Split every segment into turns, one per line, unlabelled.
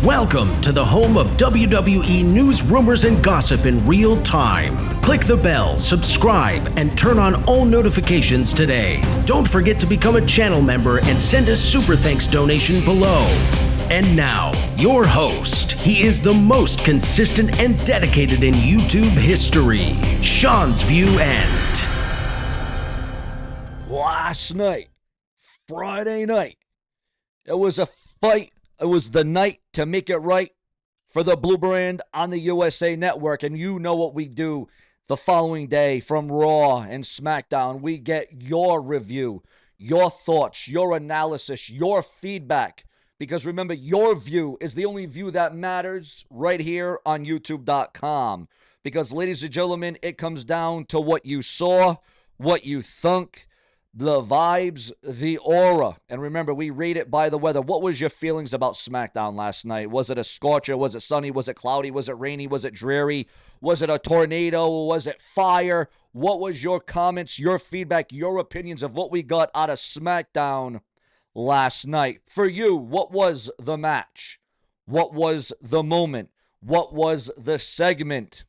Welcome to the home of WWE news, rumors, and gossip in real time. Click the bell, subscribe, and turn on all notifications today. Don't forget to become a channel member and send a super thanks donation below. And now, your host. He is the most consistent and dedicated in YouTube history, Seanzviewent.
Last night, Friday night, it was a fight. It was the night to make it right for the Blue Brand on the USA Network. And you know what we do the following day from Raw and SmackDown. We get your review, your thoughts, your analysis, your feedback. Because remember, your view is the only view that matters right here on YouTube.com. Because, ladies and gentlemen, it comes down to what you saw, what you think, the vibes, the aura. And remember, we rate it by the weather. What was your feelings about SmackDown last night? Was it a scorcher? Was it sunny? Was it cloudy? Was it rainy? Was it dreary? Was it a tornado? Was it fire? What was your comments, your feedback, your opinions of what we got out of SmackDown last night? For you, what was the match? What was the moment? What was the segment?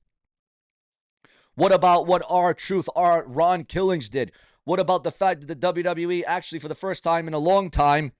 What about what R-Truth, Ron Killings did? What about the fact that the WWE actually, for the first time in a long time,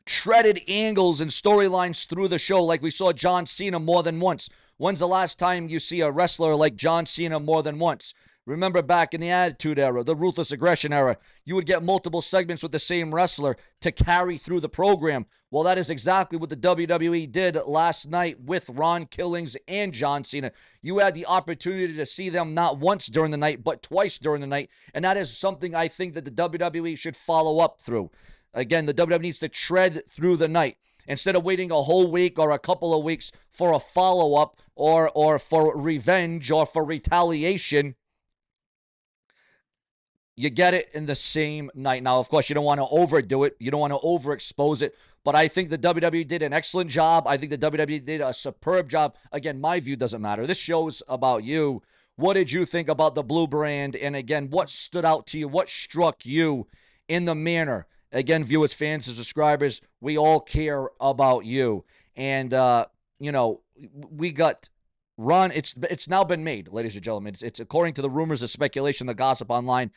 treaded angles and storylines through the show like we saw John Cena more than once? When's the last time you see a wrestler like John Cena more than once? Remember back in the Attitude Era, the Ruthless Aggression Era, you would get multiple segments with the same wrestler to carry through the program. Well, that is exactly what the WWE did last night with Ron Killings and John Cena. You had the opportunity to see them not once during the night, but twice during the night. And that is something I think that the WWE should follow up through. Again, the WWE needs to tread through the night. Instead of waiting a whole week or a couple of weeks for a follow-up or for revenge or for retaliation, you get it in the same night. Now, of course, you don't want to overdo it. You don't want to overexpose it. But I think the WWE did an excellent job. I think the WWE did a superb job. Again, my view doesn't matter. This show's about you. What did you think about the Blue Brand? And again, what stood out to you? What struck you in the manner? Again, viewers, fans, and subscribers, we all care about you. And, we got Ron. It's now been made, ladies and gentlemen. It's according to the rumors, the speculation, the gossip online.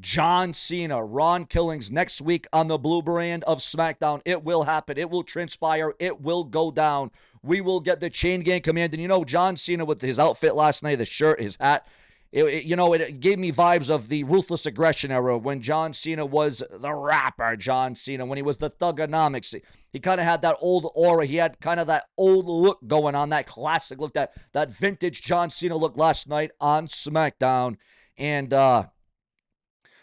John Cena, Ron Killings, next week on the Blue Brand of SmackDown. It will happen. It will transpire. It will go down. We will get the Chain Gang Command. And John Cena with his outfit last night, the shirt, his hat, it gave me vibes of the Ruthless Aggression Era when John Cena was the rapper John Cena, when he was the Thugonomics. He kind of had that old aura. He had kind of that old look going on, that classic look, that vintage John Cena look last night on SmackDown. And,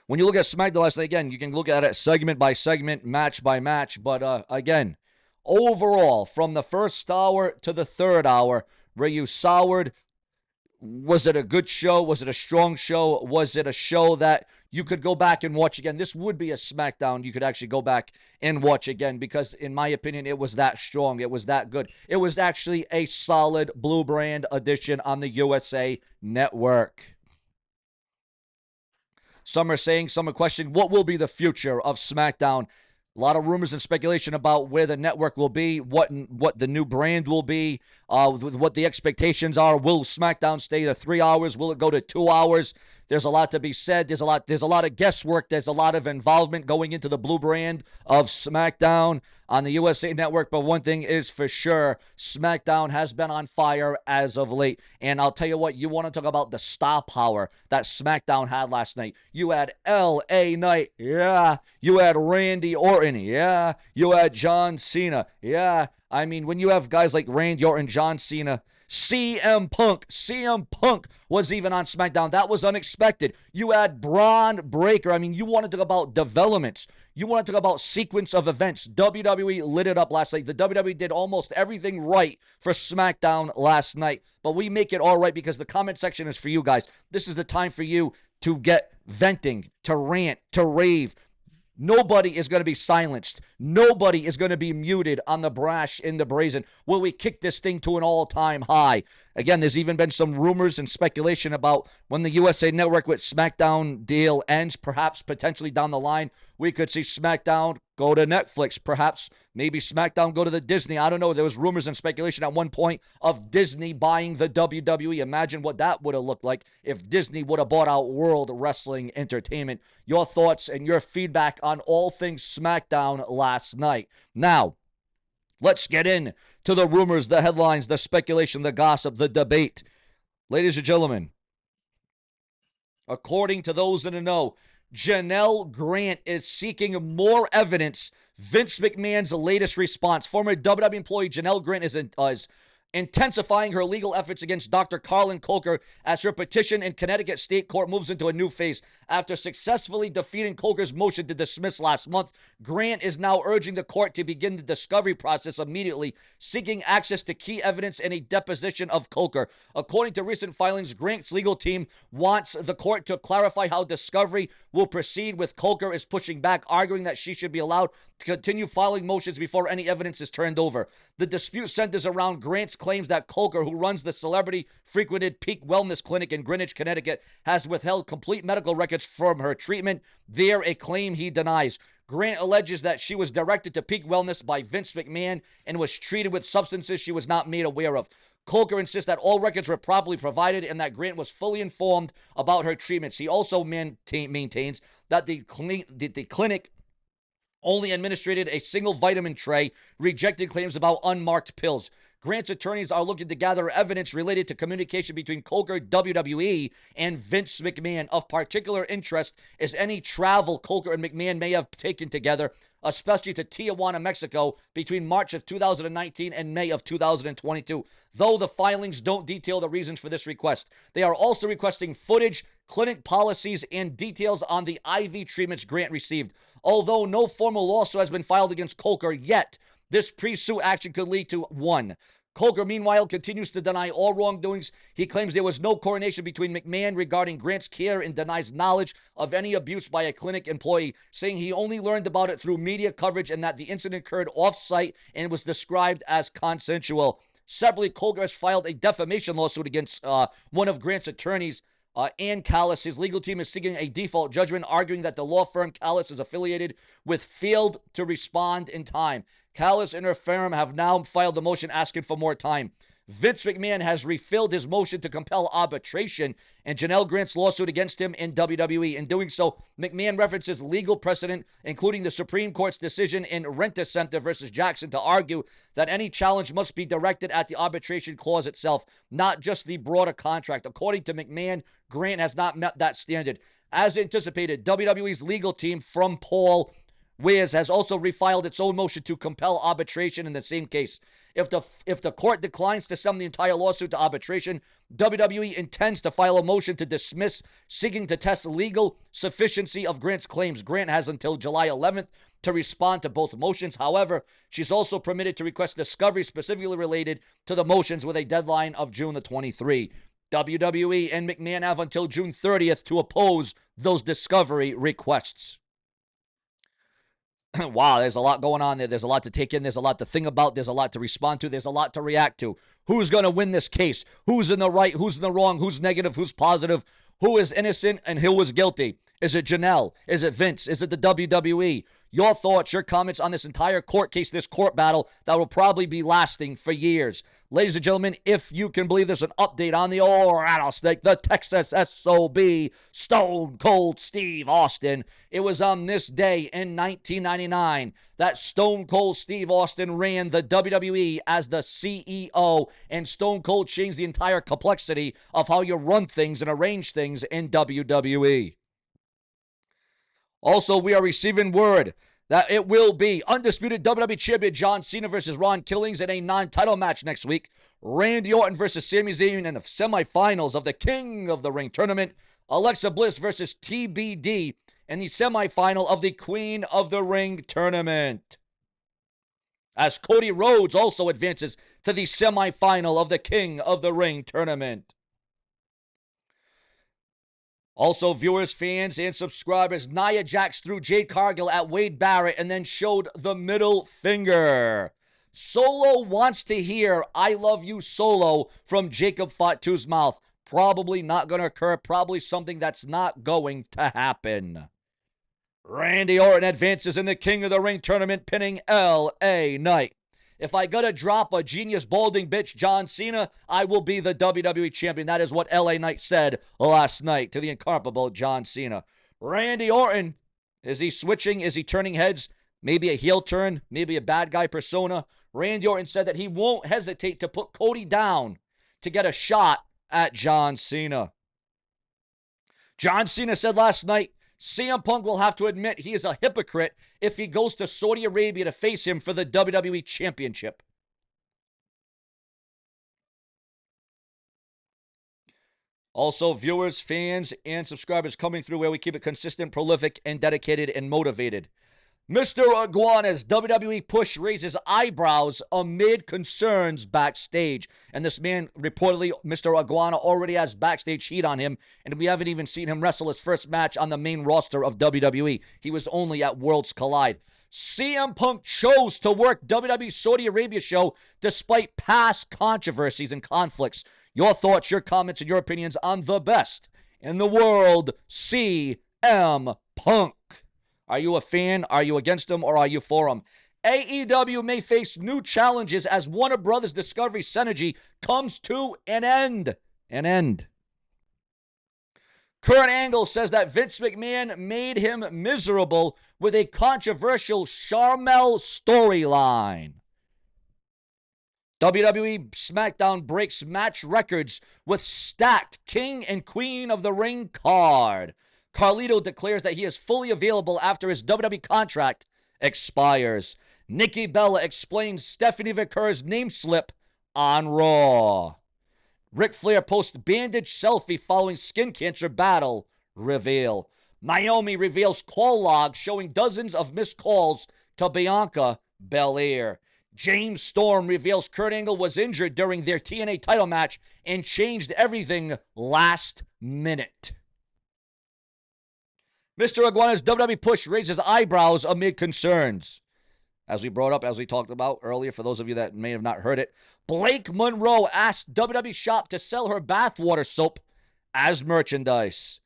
when you look at SmackDown last night, again, you can look at it segment by segment, match by match. But again, overall, from the first hour to the third hour, were you soured? Was it a good show? Was it a strong show? Was it a show that you could go back and watch again? This would be a SmackDown you could actually go back and watch again because, in my opinion, it was that strong. It was that good. It was actually a solid Blue Brand edition on the USA Network. Some are saying, some are questioning, what will be the future of SmackDown? A lot of rumors and speculation about where the network will be, what the new brand will be, what the expectations are. Will SmackDown stay to 3 hours? Will it go to 2 hours? There's a lot to be said. There's a lot of guesswork. There's a lot of involvement going into the Blue Brand of SmackDown on the USA Network. But one thing is for sure, SmackDown has been on fire as of late. And I'll tell you what, you want to talk about the star power that SmackDown had last night. You had L.A. Knight, yeah. You had Randy Orton, yeah. You had John Cena, yeah. I mean, when you have guys like Randy Orton, John Cena, CM Punk was even on SmackDown. That was unexpected. You had Braun Breaker. I mean, you want to talk about developments. You want to talk about sequence of events. WWE lit it up last night. The WWE did almost everything right for SmackDown last night. But we make it all right because the comment section is for you guys. This is the time for you to get venting, to rant, to rave. Nobody is going to be silenced. Nobody is going to be muted on the brash in the brazen. Will we kick this thing to an all-time high? Again, there's even been some rumors and speculation about when the USA Network with SmackDown deal ends, perhaps potentially down the line, we could see SmackDown go to Netflix, perhaps maybe SmackDown go to the Disney. I don't know. There was rumors and speculation at one point of Disney buying the WWE. Imagine what that would have looked like if Disney would have bought out World Wrestling Entertainment. Your thoughts and your feedback on all things SmackDown last night. Now, let's get in to the rumors, the headlines, the speculation, the gossip, the debate. Ladies and gentlemen, according to those in the know, Janelle Grant is seeking more evidence. Vince McMahon's latest response. Former WWE employee Janelle Grant is intensifying her legal efforts against Dr. Carlin Coker as her petition in Connecticut State Court moves into a new phase. After successfully defeating Coker's motion to dismiss last month, Grant is now urging the court to begin the discovery process immediately, seeking access to key evidence in a deposition of Coker. According to recent filings, Grant's legal team wants the court to clarify how discovery will proceed, with Coker is pushing back, arguing that she should be allowed to continue filing motions before any evidence is turned over. The dispute centers around Grant's claims that Coker, who runs the celebrity-frequented Peak Wellness Clinic in Greenwich, Connecticut, has withheld complete medical records from her treatment. There, a claim he denies. Grant alleges that she was directed to Peak Wellness by Vince McMahon and was treated with substances she was not made aware of. Coker insists that all records were properly provided and that Grant was fully informed about her treatments. He also maintains that the clinic only administered a single vitamin tray, rejected claims about unmarked pills. Grant's attorneys are looking to gather evidence related to communication between Coker, WWE, and Vince McMahon. Of particular interest is any travel Coker and McMahon may have taken together, especially to Tijuana, Mexico, between March of 2019 and May of 2022. Though the filings don't detail the reasons for this request, they are also requesting footage, clinic policies, and details on the IV treatments Grant received. Although no formal lawsuit has been filed against Coker yet, this pre-suit action could lead to one. Coker, meanwhile, continues to deny all wrongdoings. He claims there was no coordination between McMahon regarding Grant's care and denies knowledge of any abuse by a clinic employee, saying he only learned about it through media coverage and that the incident occurred off-site and was described as consensual. Separately, Coker has filed a defamation lawsuit against one of Grant's attorneys, Ann Callis. His legal team is seeking a default judgment, arguing that the law firm Callis is affiliated with failed to respond in time. Callis and her firm have now filed a motion asking for more time. Vince McMahon has refilled his motion to compel arbitration and Janelle Grant's lawsuit against him in WWE. In doing so, McMahon references legal precedent, including the Supreme Court's decision in Rent-A-Center versus Jackson, to argue that any challenge must be directed at the arbitration clause itself, not just the broader contract. According to McMahon, Grant has not met that standard. As anticipated, WWE's legal team from Paul Wiz has also refiled its own motion to compel arbitration in the same case. If the court declines to send the entire lawsuit to arbitration, WWE intends to file a motion to dismiss, seeking to test legal sufficiency of Grant's claims. Grant has until July 11th to respond to both motions. However, she's also permitted to request discovery specifically related to the motions with a deadline of June the 23rd. WWE and McMahon have until June 30th to oppose those discovery requests. Wow, there's a lot going on there. There's a lot to take in. There's a lot to think about. There's a lot to respond to. There's a lot to react to. Who's going to win this case? Who's in the right? Who's in the wrong? Who's negative? Who's positive? Who is innocent and who was guilty? Is it Janelle? Is it Vince? Is it the WWE? Your thoughts, your comments on this entire court case, this court battle that will probably be lasting for years. Ladies and gentlemen, if you can believe there's an update on the old rattlesnake, the Texas SOB, Stone Cold Steve Austin. It was on this day in 1999 that Stone Cold Steve Austin ran the WWE as the CEO, and Stone Cold changed the entire complexity of how you run things and arrange things in WWE. Also, we are receiving word that it will be undisputed WWE Champion John Cena versus Ron Killings in a non-title match next week. Randy Orton versus Sami Zayn in the semifinals of the King of the Ring tournament. Alexa Bliss versus TBD in the semifinal of the Queen of the Ring tournament. As Cody Rhodes also advances to the semifinal of the King of the Ring tournament. Also, viewers, fans, and subscribers, Nia Jax threw Jade Cargill at Wade Barrett and then showed the middle finger. Solo wants to hear "I love you, Solo" from Jacob Fatu's mouth. Probably not going to occur. Probably something that's not going to happen. Randy Orton advances in the King of the Ring tournament, pinning L.A. Knight. If I gotta drop a genius balding bitch John Cena, I will be the WWE champion. That is what L.A. Knight said last night to the incomparable John Cena. Randy Orton, is he switching? Is he turning heads? Maybe a heel turn? Maybe a bad guy persona? Randy Orton said that he won't hesitate to put Cody down to get a shot at John Cena. John Cena said last night, CM Punk will have to admit he is a hypocrite if he goes to Saudi Arabia to face him for the WWE Championship. Also, viewers, fans, and subscribers coming through where we keep it consistent, prolific, and dedicated and motivated. Mr. Iguana's WWE push raises eyebrows amid concerns backstage. And this man, reportedly, Mr. Iguana, already has backstage heat on him, and we haven't even seen him wrestle his first match on the main roster of WWE. He was only at Worlds Collide. CM Punk chose to work WWE Saudi Arabia show despite past controversies and conflicts. Your thoughts, your comments, and your opinions on the best in the world, CM Punk. Are you a fan? Are you against him? Or are you for him? AEW may face new challenges as Warner Brothers Discovery synergy comes to an end. Kurt Angle says that Vince McMahon made him miserable with a controversial Sharmell storyline. WWE Smackdown breaks match records with stacked King and Queen of the Ring card. Carlito declares that he is fully available after his WWE contract expires. Nikki Bella explains Stephanie Vickers' name slip on Raw. Ric Flair posts bandage selfie following skin cancer battle reveal. Naomi reveals call log showing dozens of missed calls to Bianca Belair. James Storm reveals Kurt Angle was injured during their TNA title match and changed everything last minute. Mr. Iguana's WWE push raises eyebrows amid concerns. As we brought up, as we talked about earlier, for those of you that may have not heard it, Blake Monroe asked WWE Shop to sell her bathwater soap as merchandise.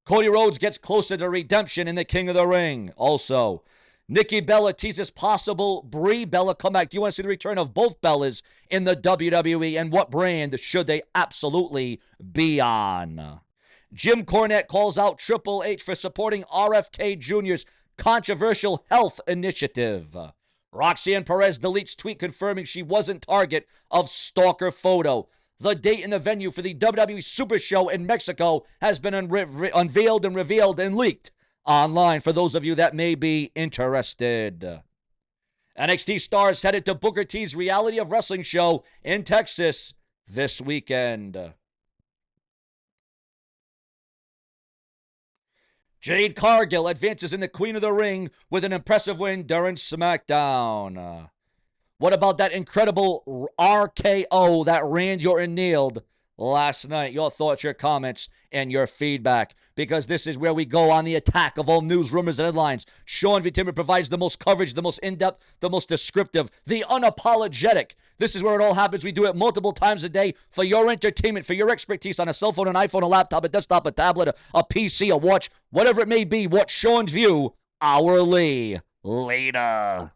Cody Rhodes gets closer to redemption in the King of the Ring. Also, Nikki Bella teases possible Brie Bella comeback. Do you want to see the return of both Bellas in the WWE, and what brand should they absolutely be on? Jim Cornette calls out Triple H for supporting RFK Jr.'s controversial health initiative. Roxanne Perez deletes tweet confirming she wasn't target of stalker photo. The date and the venue for the WWE Super Show in Mexico has been unveiled and revealed and leaked online for those of you that may be interested. NXT stars headed to Booker T's Reality of Wrestling show in Texas this weekend. Jade Cargill advances in the Queen of the Ring with an impressive win during SmackDown. What about that incredible RKO that Randy Orton nailed last night? Your thoughts, your comments, and your feedback, because this is where we go on the attack of all news, rumors, and headlines. Seanzviewent provides the most coverage, the most in-depth, the most descriptive, the unapologetic. This is where it all happens. We do it multiple times a day for your entertainment, for your expertise on a cell phone, an iPhone, a laptop, a desktop, a tablet, a PC, a watch, whatever it may be. Watch Sean's View hourly. Later.